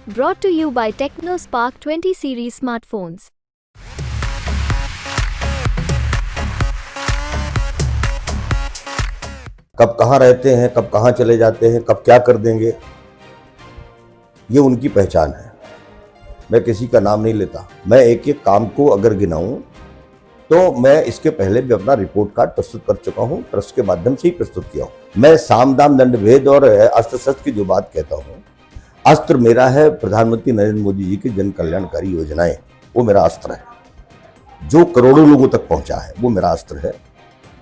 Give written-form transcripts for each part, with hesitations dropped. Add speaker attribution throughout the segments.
Speaker 1: Brought to you by TechnoSpark 20 series smartphones.
Speaker 2: कब कहाँ रहते हैं, कब कहाँ चले जाते हैं, कब क्या कर देंगे, ये उनकी पहचान है। मैं किसी का नाम नहीं लेता। मैं एक एक काम को अगर गिनाऊं तो मैं इसके पहले भी अपना रिपोर्ट कार्ड प्रस्तुत कर चुका हूं, प्रेस के माध्यम से ही प्रस्तुत किया हूं। मैं साम दाम दंड भेद और अस्त्र शस्त्र की जो बात कहता हूं, अस्त्र मेरा है प्रधानमंत्री नरेंद्र मोदी जी की जन कल्याणकारी योजनाएं, वो मेरा अस्त्र है। जो करोड़ों लोगों तक पहुंचा है वो मेरा अस्त्र है।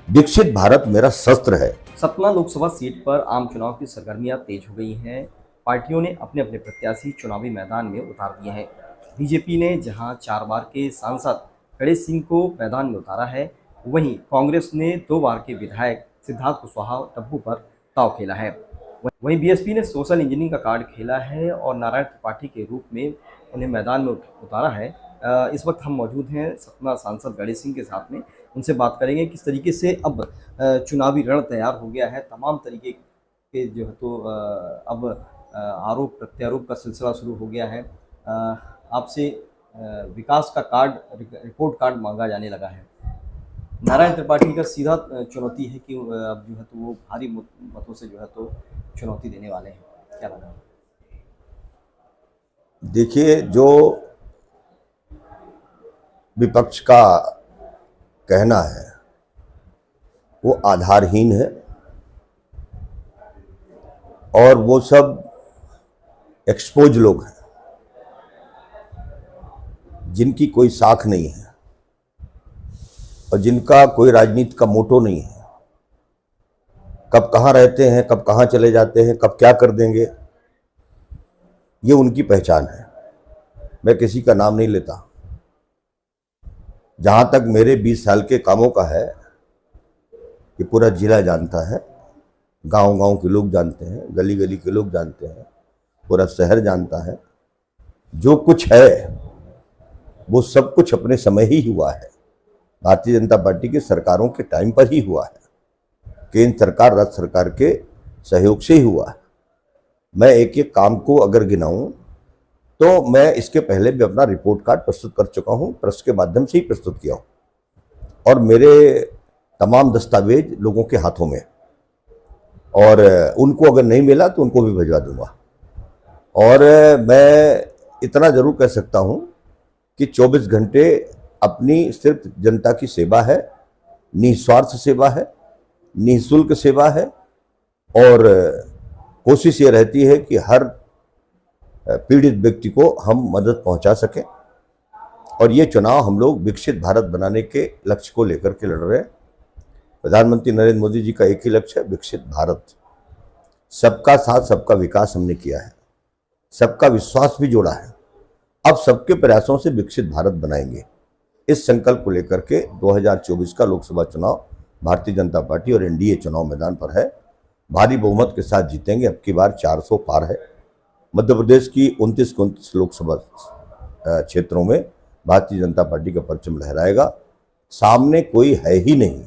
Speaker 2: विकसित भारत मेरा शस्त्र है।
Speaker 3: सतना लोकसभा सीट पर आम चुनाव की सरगर्मियां तेज हो गई हैं। पार्टियों ने अपने अपने प्रत्याशी चुनावी मैदान में उतार दिए हैं। बीजेपी ने जहां 4 बार के सांसद गणेश सिंह को मैदान में उतारा है, वहीं कांग्रेस ने 2 बार के विधायक सिद्धार्थ कुशवाहा टप्पू पर दांव खेला है। वहीं बीएसपी ने सोशल इंजीनियरिंग का कार्ड खेला है और नारायण त्रिपाठी के रूप में उन्हें मैदान में उतारा है। इस वक्त हम मौजूद हैं सतना सांसद गणेश सिंह के साथ में। उनसे बात करेंगे किस तरीके से अब चुनावी रण तैयार हो गया है। तमाम तरीके के जो है तो अब आरोप प्रत्यारोप का सिलसिला शुरू हो गया है। आपसे विकास का कार्ड, रिपोर्ट कार्ड मांगा जाने लगा है। नारायण त्रिपाठी का सीधा चुनौती है कि अब जो है तो वो भारी मतों से जो है तो चुनौती देने वाले हैं। क्या लगा?
Speaker 2: देखिए, जो विपक्ष का कहना है वो आधारहीन है और वो सब एक्सपोज लोग हैं जिनकी कोई साख नहीं है और जिनका कोई राजनीति का मोटो नहीं है। कब कहाँ रहते हैं, कब कहाँ चले जाते हैं, कब क्या कर देंगे, ये उनकी पहचान है। मैं किसी का नाम नहीं लेता। जहाँ तक मेरे 20 साल के कामों का है, ये पूरा जिला जानता है, गांव-गांव के लोग जानते हैं, गली गली के लोग जानते हैं, पूरा शहर जानता है। जो कुछ है वो सब कुछ अपने समय ही हुआ है। भारतीय जनता पार्टी की सरकारों के टाइम पर ही हुआ है। केंद्र सरकार, राज्य सरकार के सहयोग से ही हुआ है। मैं एक एक काम को अगर गिनाऊं तो मैं इसके पहले भी अपना रिपोर्ट कार्ड प्रस्तुत कर चुका हूं, प्रेस के माध्यम से ही प्रस्तुत किया हूं और मेरे तमाम दस्तावेज लोगों के हाथों में, और उनको अगर नहीं मिला तो उनको भी भिजवा दूंगा। और मैं इतना जरूर कह सकता हूं कि 24 घंटे अपनी सिर्फ जनता की सेवा है, निस्वार्थ सेवा है, निःशुल्क सेवा है और कोशिश ये रहती है कि हर पीड़ित व्यक्ति को हम मदद पहुंचा सकें। और ये चुनाव हम लोग विकसित भारत बनाने के लक्ष्य को लेकर के लड़ रहे हैं। प्रधानमंत्री नरेंद्र मोदी जी का एक ही लक्ष्य है, विकसित भारत। सबका साथ, सबका विकास हमने किया है, सबका विश्वास भी जोड़ा है। अब सबके प्रयासों से विकसित भारत बनाएंगे। इस संकल्प को लेकर के 2024 का लोकसभा चुनाव भारतीय जनता पार्टी और एनडीए चुनाव मैदान पर है। भारी बहुमत के साथ जीतेंगे। अब की बार 400 पार है। मध्य प्रदेश की 29 लोकसभा क्षेत्रों में भारतीय जनता पार्टी का परचम लहराएगा। सामने कोई है ही नहीं,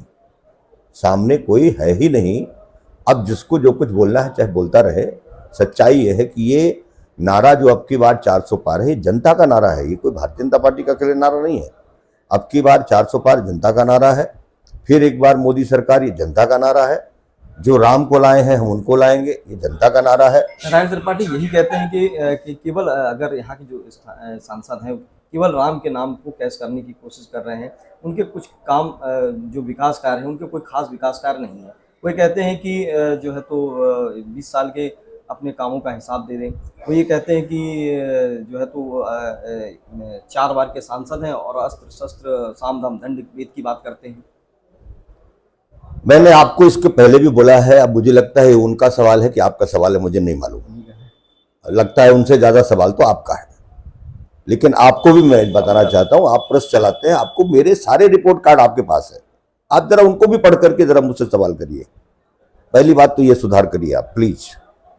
Speaker 2: सामने कोई है ही नहीं। अब जिसको जो कुछ बोलना है चाहे बोलता रहे। सच्चाई यह है कि ये नारा जो अब की बार 400 पार है, जनता का नारा है। ये कोई भारतीय जनता पार्टी का अकेले नारा नहीं है। अब की बार 400 पार जनता का नारा है। फिर एक बार मोदी सरकार, ये जनता का नारा है। जो राम को लाए हैं हम उनको लाएंगे, ये जनता का नारा है।
Speaker 3: नारायण त्रिपाठी यही कहते हैं कि केवल अगर यहाँ के जो सांसद हैं केवल राम के नाम को कैश करने की कोशिश कर रहे हैं। उनके कुछ काम जो विकास कार्य हैं, उनके कोई खास विकास कार्य नहीं है। वो कहते हैं कि जो है तो 20 साल के अपने कामों का हिसाब दे दें। वो ये कहते हैं कि जो है तो 4 बार के सांसद हैं और अस्त्र शस्त्र साम दाम दंड भेद की बात करते हैं।
Speaker 2: मैंने आपको इसके पहले भी बोला है। अब मुझे लगता है उनका सवाल है कि आपका सवाल है, मुझे नहीं मालूम। लगता है उनसे ज्यादा सवाल तो आपका है। लेकिन आपको भी मैं बताना चाहता हूं, आप प्रेस चलाते हैं, आपको मेरे सारे रिपोर्ट कार्ड आपके पास है। आप जरा उनको भी पढ़ करके जरा मुझसे सवाल करिए। पहली बात तो ये सुधार करिए आप प्लीज।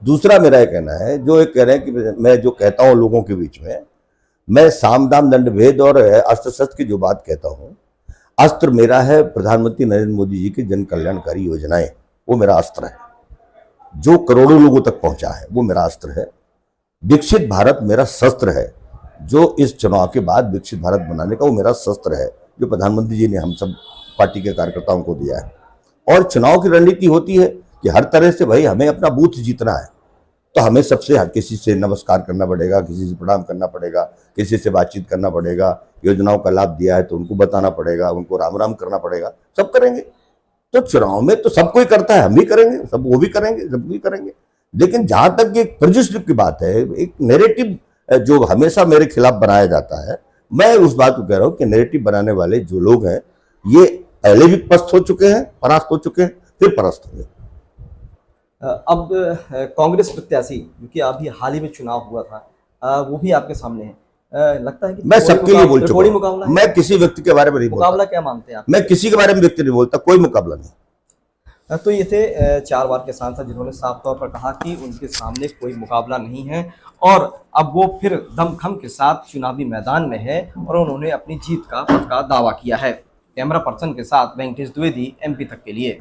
Speaker 2: दूसरा मेरा ये कहना है, जो एक कह रहे हैं कि मैं जो कहता हूं लोगों के बीच में, मैं साम दाम दंड भेद और अस्त्र शस्त्र की जो बात कहता हूं, अस्त्र मेरा है प्रधानमंत्री नरेंद्र मोदी जी की जन कल्याणकारी योजनाएं, वो मेरा अस्त्र है। जो करोड़ों लोगों तक पहुंचा है वो मेरा अस्त्र है। विकसित भारत मेरा शस्त्र है। जो इस चुनाव के बाद विकसित भारत बनाने का वो मेरा शस्त्र है, जो प्रधानमंत्री जी ने हम सब पार्टी के कार्यकर्ताओं को दिया है। और चुनाव की रणनीति होती है कि हर तरह से भाई हमें अपना बूथ जीतना है, तो हमें सबसे हर किसी से नमस्कार करना पड़ेगा, किसी से प्रणाम करना पड़ेगा, किसी से बातचीत करना पड़ेगा, योजनाओं का लाभ दिया है तो उनको बताना पड़ेगा, उनको राम राम करना पड़ेगा, सब करेंगे। तो चुनाव में तो सब कोई करता है, हम भी करेंगे, सब वो भी करेंगे, सब भी करेंगे। लेकिन जहां तक एक प्रेजुडिस की बात है, एक नैरेटिव जो हमेशा मेरे खिलाफ बनाया जाता है, मैं उस बात को कह रहा हूं कि नैरेटिव बनाने वाले जो लोग हैं ये पहले भी पस्त हो चुके हैं, परास्त हो चुके हैं, फिर परास्त होंगे।
Speaker 3: अब कांग्रेस प्रत्याशी, क्योंकि अभी हाल ही में चुनाव हुआ था, वो भी आपके सामने है। लगता है कि
Speaker 2: मैं सबके लिए बोल चुका
Speaker 3: मुकाबला
Speaker 2: हूं, मैं किसी व्यक्ति के बारे में नहीं बोलता।
Speaker 3: मुकाबला क्या मानते हैं आप?
Speaker 2: मैं किसी के बारे में व्यक्ति नहीं बोलता, कोई मुकाबला नहीं।
Speaker 3: तो ये थे 4 बार के सांसद जिन्होंने साफ तौर पर कहा कि उनके सामने कोई मुकाबला नहीं है और अब वो फिर दमखम के साथ चुनावी मैदान में है और उन्होंने अपनी जीत का पक्का दावा किया है। कैमरा पर्सन के साथ वेंकटेश द्विवेदी, MP तक के लिए।